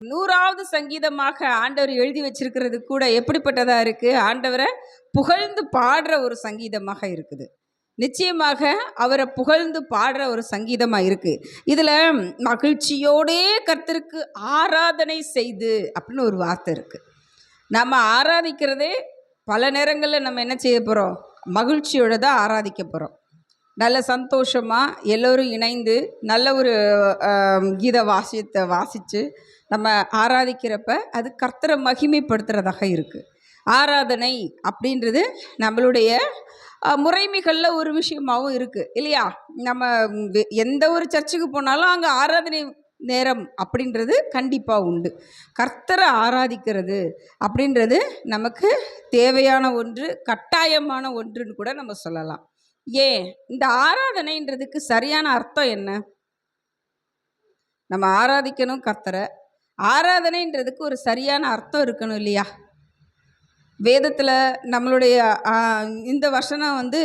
100வது சங்கீதமாக ஆண்டவர் எழுதி வச்சிருக்கிறது கூட எப்படிப்பட்டதா இருக்கு? ஆண்டவரை புகழ்ந்து பாடுற ஒரு சங்கீதமாக இருக்குது. நிச்சயமாக அவரை புகழ்ந்து பாடுற ஒரு சங்கீதமாக இருக்கு. இதுல மகிழ்ச்சியோடே கர்த்தருக்கு ஆராதனை செய்து அப்படின்னு ஒரு வார்த்தை இருக்கு. நம்ம ஆராதிக்கிறதே பல நேரங்களில் நம்ம என்ன செய்ய போகிறோம்? மகிழ்ச்சியோட தான் ஆராதிக்க போகிறோம். நல்ல சந்தோஷமாக எல்லோரும் இணைந்து நல்ல ஒரு கீத வாசித்து நம்ம ஆராதிக்கிறப்ப அது கர்த்தரை மகிமைப்படுத்துகிறதாக இருக்குது. ஆராதனை அப்படின்றது நம்மளுடைய முறைமைகளில் ஒரு விஷயமாகவும் இருக்குது இல்லையா? நம்ம எந்த ஒரு சர்ச்சுக்கு போனாலும் அங்கே ஆராதனை நேரம் அப்படின்றது கண்டிப்பாக உண்டு. கர்த்தரை ஆராதிக்கிறது அப்படின்றது நமக்கு தேவையான ஒன்று, கட்டாயமான ஒன்றுன்னு கூட நம்ம சொல்லலாம். ஏன் இந்த ஆராதனைன்றதுக்கு சரியான அர்த்தம் என்ன? நம்ம ஆராதிக்கணும் கர்த்தரை. ஆராதனைன்றதுக்கு ஒரு சரியான அர்த்தம் இருக்கணும் இல்லையா? வேதத்தில் நம்மளுடைய இந்த வசனம்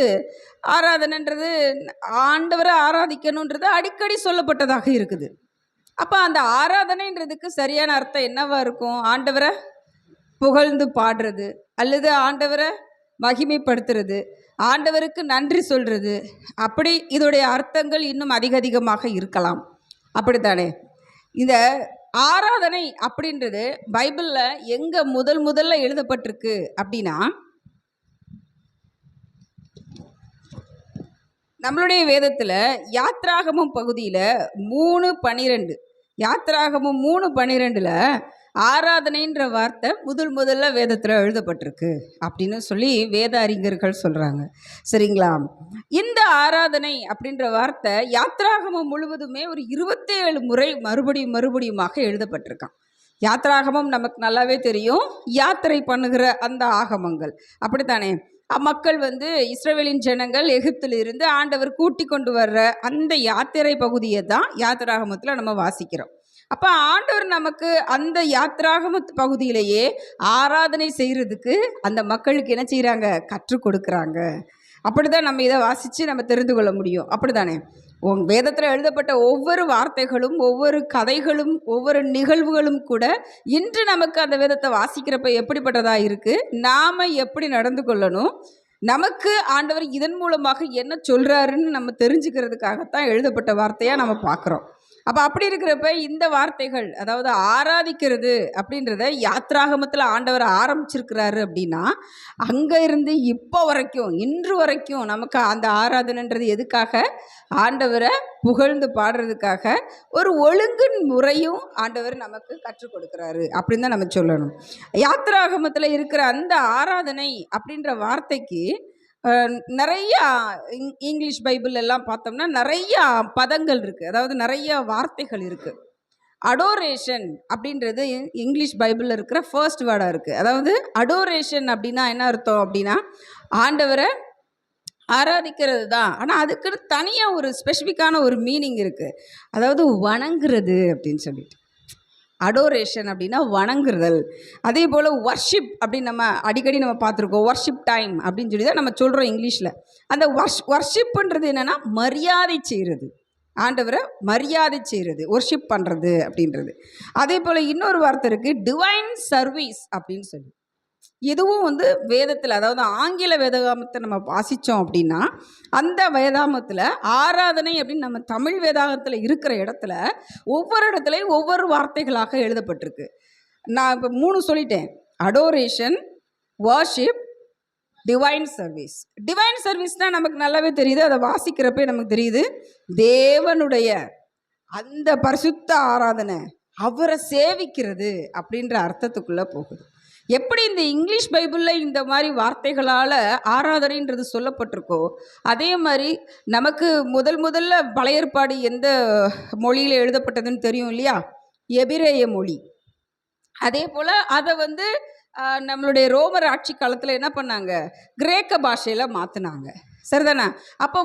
ஆராதனைன்றது ஆண்டவரை ஆராதிக்கணுன்றது அடிக்கடி சொல்லப்பட்டதாக இருக்குது. அப்போ அந்த ஆராதனைன்றதுக்கு சரியான அர்த்தம் என்னவா இருக்கும்? ஆண்டவரை புகழ்ந்து பாடுறது, அல்லது ஆண்டவரை மகிமைப்படுத்துறது, ஆண்டவருக்கு நன்றி சொல்கிறது. அப்படி இதோடைய அர்த்தங்கள் இன்னும் அதிகமாக இருக்கலாம். அப்படித்தானே? இந்த ஆராதனை அப்படின்றது பைபிளில் எங்கே முதல்ல எழுதப்பட்டிருக்கு அப்படின்னா, நம்மளுடைய வேதத்தில் யாத்ராகமம் பகுதியில் 3:12 யாத்ராகமம் 3:12 ஆராதனைன்ற வார்த்தை முதல்ல வேதத்தில் எழுதப்பட்டிருக்கு அப்படின்னு சொல்லி வேத அறிஞர்கள் சொல்கிறாங்க. சரிங்களா? இந்த ஆராதனை அப்படின்ற வார்த்தை யாத்ராகமம் முழுவதுமே ஒரு 27 முறை மறுபடியுமாக எழுதப்பட்டிருக்கான். யாத்ராகமம் நமக்கு நல்லாவே தெரியும், யாத்திரை பண்ணுகிற அந்த ஆகமங்கள். அப்படித்தானே? மக்கள் இஸ்ரவேலின் ஜனங்கள் எகிப்திலிருந்து ஆண்டவர் கூட்டி கொண்டு வர்ற அந்த யாத்திரை பகுதியை தான் யாத்திராகமத்தில் நம்ம வாசிக்கிறோம். அப்போ ஆண்டவர் நமக்கு அந்த யாத்திராகம பகுதியிலேயே ஆராதனை செய்கிறதுக்கு அந்த மக்களுக்கு என்ன செய்கிறாங்க? கற்றுக் கொடுக்குறாங்க. அப்படி தான் நம்ம இதை வாசித்து நம்ம தெரிந்து கொள்ள முடியும். அப்படி தானே? வேதத்தில் எழுதப்பட்ட ஒவ்வொரு வார்த்தைகளும், ஒவ்வொரு கதைகளும், ஒவ்வொரு நிகழ்வுகளும் கூட இன்று நமக்கு அந்த வேதத்தை வாசிக்கிறப்ப எப்படிப்பட்டதாக இருக்குது, நாம் எப்படி நடந்து கொள்ளணும், நமக்கு ஆண்டவர் இதன் மூலமாக என்ன சொல்கிறாருன்னு நம்ம தெரிஞ்சுக்கிறதுக்காகத்தான் எழுதப்பட்ட வார்த்தையாக நம்ம பார்க்குறோம். அப்போ அப்படி இருக்கிறப்ப இந்த வார்த்தைகள், அதாவது ஆராதிக்கிறது அப்படின்றத யாத்ராகமத்தில் ஆண்டவர் ஆரம்பிச்சிருக்கிறாரு அப்படின்னா, அங்கே இருந்து இப்போ வரைக்கும், இன்று வரைக்கும் நமக்கு அந்த ஆராதனைன்றது எதுக்காக? ஆண்டவரை புகழ்ந்து பாடுறதுக்காக ஒரு ஒழுங்கின் முறையும் ஆண்டவர் நமக்கு கற்றுக் கொடுக்குறாரு அப்படின்னு தான் நம்ம சொல்லணும். யாத்ராகமத்தில் இருக்கிற அந்த ஆராதனை அப்படின்ற வார்த்தைக்கு நிறையா இங்கிலீஷ் பைபிள் எல்லாம் பார்த்தோம்னா நிறையா பதங்கள் இருக்குது, அதாவது நிறைய வார்த்தைகள் இருக்குது. அடோரேஷன் அப்படின்றது இங்கிலீஷ் பைபிளில் இருக்கிற ஃபர்ஸ்ட் வேர்டாக இருக்குது. அதாவது அடோரேஷன் அப்படின்னா என்ன அர்த்தம் அப்படின்னா, ஆண்டவரை ஆராதிக்கிறது தான். ஆனால் அதுக்கு தனியாக ஒரு ஸ்பெசிஃபிக்கான ஒரு மீனிங் இருக்குது. அதாவது வணங்குறது அப்படின்னு சொல்லிட்டு. அடோரேஷன் அப்படின்னா வணங்குறதல். அதே போல் வர்ஷிப் அப்படின்னு நம்ம அடிக்கடி நம்ம பார்த்துருக்கோம். வர்ஷிப் டைம் அப்படின்னு சொல்லி தான் நம்ம சொல்கிறோம் இங்கிலீஷில். அந்த வர்ஷிப்புன்றது என்னென்னா மரியாதை செய்கிறது, ஆண்டவரை மரியாதை செய்கிறது, ஒர்ஷிப் பண்ணுறது அப்படின்றது. அதே போல் இன்னொரு வார்த்தை இருக்குது, டிவைன் சர்வீஸ் அப்படின்னு சொல்லி. இதுவும் வேதத்தில், அதாவது ஆங்கில வேதாகமத்தை நம்ம வாசித்தோம் அப்படின்னா, அந்த வேதாகமத்தில் ஆராதனை அப்படின்னு நம்ம தமிழ் வேதாகமத்தில் இருக்கிற இடத்துல ஒவ்வொரு இடத்துலையும் ஒவ்வொரு வார்த்தைகளாக எழுதப்பட்டிருக்கு. நான் இப்போ 3 சொல்லிட்டேன்: adoration, worship, divine service. Divine சர்வீஸ்னால் நமக்கு நல்லாவே தெரியுது, அதை வாசிக்கிறப்பே நமக்கு தெரியுது, தேவனுடைய அந்த பரிசுத்த ஆராதனை, அவரை சேவிக்கிறது அப்படின்ற அர்த்தத்துக்குள்ளே போகுது. எப்படி இந்த இங்கிலீஷ் பைபிளில் இந்த மாதிரி வார்த்தைகளால் ஆராதனைன்றது சொல்லப்பட்டிருக்கோ, அதே மாதிரி நமக்கு முதல்ல பழைய ஏற்பாடு எந்த மொழியில் எழுதப்பட்டதுன்னு தெரியும் இல்லையா? எபிரேய மொழி. அதே போல் அதை நம்மளுடைய ரோமர் ஆட்சி காலத்தில் என்ன பண்ணாங்க? கிரேக்க பாஷையில் மாற்றினாங்க. சரிதானே? அப்போ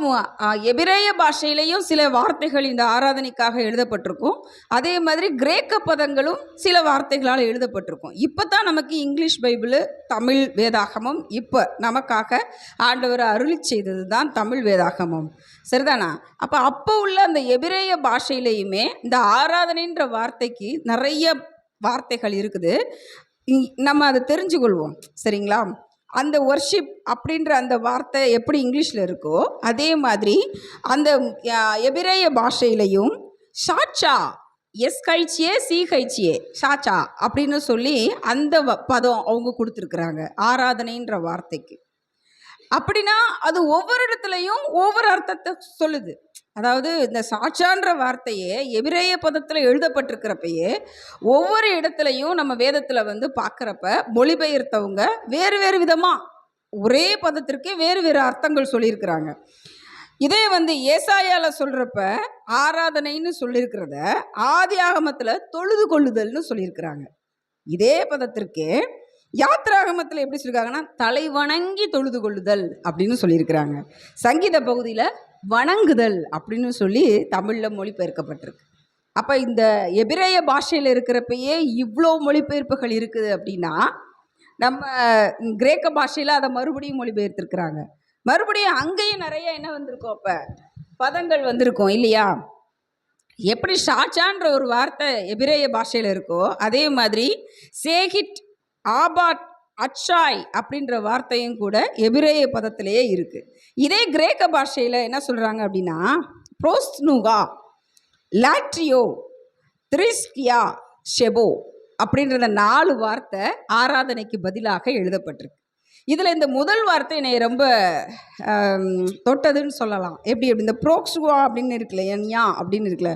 எபிரேய பாஷையிலையும் சில வார்த்தைகள் இந்த ஆராதனைக்காக எழுதப்பட்டிருக்கும். அதே மாதிரி கிரேக்க பதங்களும் சில வார்த்தைகளால் எழுதப்பட்டிருக்கும். இப்போ தான் நமக்கு இங்கிலீஷ் பைபிள், தமிழ் வேதாகமம் இப்போ நமக்காக ஆண்டவர் அருளி செய்தது தான் தமிழ் வேதாகமம். சரிதானா? அப்போ உள்ள அந்த எபிரேய பாஷையிலையுமே இந்த ஆராதனைன்ற வார்த்தைக்கு நிறைய வார்த்தைகள் இருக்குது. நம்ம அதை தெரிஞ்சுக்கொள்வோம். சரிங்களா? அந்த ஒர்ஷிப் அப்படின்ற அந்த வார்த்தை எப்படி இங்கிலீஷில் இருக்கோ அதே மாதிரி அந்த எபிரேய பாஷையிலையும் ஷாச்சா, எஸ் கழிச்சியே சி கழிச்சியே ஷாச்சா அப்படின்னு சொல்லி அந்த பதம் அவங்க கொடுத்துருக்குறாங்க ஆராதனைன்ற வார்த்தைக்கு. அப்படின்னா அது ஒவ்வொரு இடத்துலையும் ஒவ்வொரு அர்த்தத்தை சொல்லுது. அதாவது இந்த சாட்சான்ற வார்த்தையே எபிரேய பதத்தில் எழுதப்பட்டிருக்கிறப்பயே ஒவ்வொரு இடத்துலையும் நம்ம வேதத்தில் பார்க்குறப்ப மொழிபெயர்த்தவங்க வேறு வேறு விதமாக ஒரே பதத்திற்கே வேறு வேறு அர்த்தங்கள் சொல்லியிருக்கிறாங்க. இதே ஏசாயால சொல்கிறப்ப ஆராதனைன்னு சொல்லியிருக்கிறத ஆதி ஆகமத்தில் தொழுது கொள்ளுதல்னு சொல்லியிருக்கிறாங்க. இதே பதத்திற்கே யாத்ராகமத்தில் எப்படி சொல்லியிருக்காங்கன்னா தலை வணங்கி தொழுது கொள்ளுதல் அப்படின்னு சொல்லியிருக்கிறாங்க. சங்கீத பகுதியில் வணங்குதல் அப்படின்னு சொல்லி தமிழில் மொழிபெயர்க்கப்பட்டிருக்கு. அப்போ இந்த எபிரேய பாஷையில் இருக்கிறப்பயே இவ்வளோ மொழிபெயர்ப்புகள் இருக்குது அப்படின்னா நம்ம கிரேக்க பாஷையில் அதை மறுபடியும் மொழிபெயர்த்திருக்கிறாங்க. மறுபடியும் அங்கேயும் நிறைய என்ன வந்திருக்கும், அப்போ பதங்கள் வந்திருக்கும் இல்லையா? எப்படி ஷாச்சான்ற ஒரு வார்த்தை எபிரேய பாஷையில் இருக்கோ அதே மாதிரி சேகிட், ஆபாட், அச்சாய் அப்படின்ற வார்த்தையும் கூட எபிரேய பதத்திலேயே இருக்குது. இதே கிரேக்க பாஷையில் என்ன சொல்கிறாங்க அப்படின்னா ப்ரோஸ்னுகா, லாட்ரியோ, த்ரிஸ்கியா, ஷெபோ அப்படின்றத 4 வார்த்தை ஆராதனைக்கு பதிலாக எழுதப்பட்டிருக்கு. இதில் இந்த முதல் வார்த்தை என்னை ரொம்ப தொட்டதுன்னு சொல்லலாம். எப்படி இந்த ப்ரோக்ஸ்குவா அப்படின்னு இருக்குல்ல, ஞா அப்படின்னு இருக்குல்ல,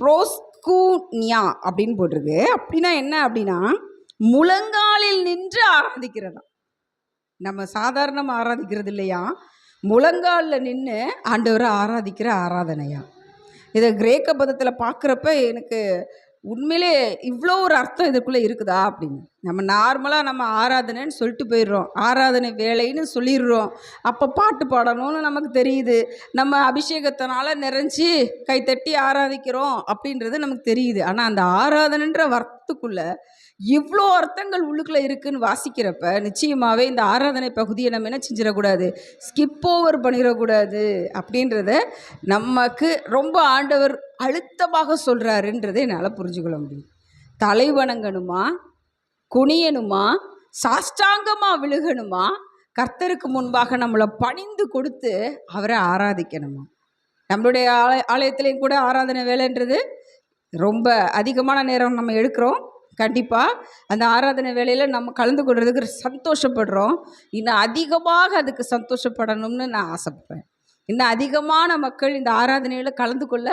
ப்ரோஸ்குன்யா அப்படின்னு போட்டிருக்கு. அப்படின்னா என்ன அப்படின்னா முழங்காலில் நின்று ஆராதிக்கிறதா. நம்ம சாதாரணமாக ஆராதிக்கிறது இல்லையா, முழங்காலில் நின்று ஆண்டவரை ஆராதிக்கிற ஆராதனையா. இதை கிரேக்க பதத்தில் பார்க்குறப்ப எனக்கு உண்மையிலே இவ்வளோ ஒரு அர்த்தம் இதுக்குள்ளே இருக்குதா அப்படின்னு. நம்ம நார்மலாக நம்ம ஆராதனைன்னு சொல்லிட்டு போயிடுறோம், ஆராதனை வேலைன்னு சொல்லிடுறோம். அப்போ பாட்டு பாடணும்னு நமக்கு தெரியுது, நம்ம அபிஷேகத்தினால நிறைஞ்சி கைத்தட்டி ஆராதிக்கிறோம் அப்படின்றது நமக்கு தெரியுது. ஆனால் அந்த ஆராதனைன்ற வார்த்தைக்குள்ளே இவ்வளோ அர்த்தங்கள் உள்ளுக்குள்ளே இருக்குதுன்னு வாசிக்கிறப்ப நிச்சயமாகவே இந்த ஆராதனை பகுதியை நம்ம என்ன செஞ்சிடக்கூடாது, ஸ்கிப் ஓவர் பண்ணிடக்கூடாது அப்படின்றத நமக்கு ரொம்ப ஆண்டவர் அழுத்தமாக சொல்கிறாருன்றதை என்னால் புரிஞ்சுக்கொள்ள முடியும். தலை வணங்கணுமா, குனியணுமா, சாஷ்டாங்கமாக விழுகணுமா, கர்த்தருக்கு முன்பாக நம்மளை பணிந்து கொடுத்து அவரை ஆராதிக்கணுமா? நம்மளுடைய ஆலயத்திலையும் கூட ஆராதனை வேலைன்றது ரொம்ப அதிகமான நேரம் நம்ம எடுக்கிறோம். கண்டிப்பாக அந்த ஆராதனை வேலையில் நம்ம கலந்து கொள்றதுக்கு சந்தோஷப்படுறோம். இன்னும் அதிகமாக அதுக்கு சந்தோஷப்படணும்னு நான் ஆசைப்பட்றேன். இன்னும் அதிகமான மக்கள் இந்த ஆராதனையில் கலந்து கொள்ள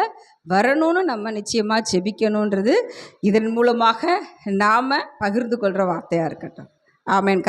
வரணும்னு நம்ம நிச்சயமாக ஜெபிக்கணுன்றது இதன் மூலமாக நாம் பகிர்ந்து கொள்கிற வார்த்தையாக இருக்கட்டும். ஆமென்.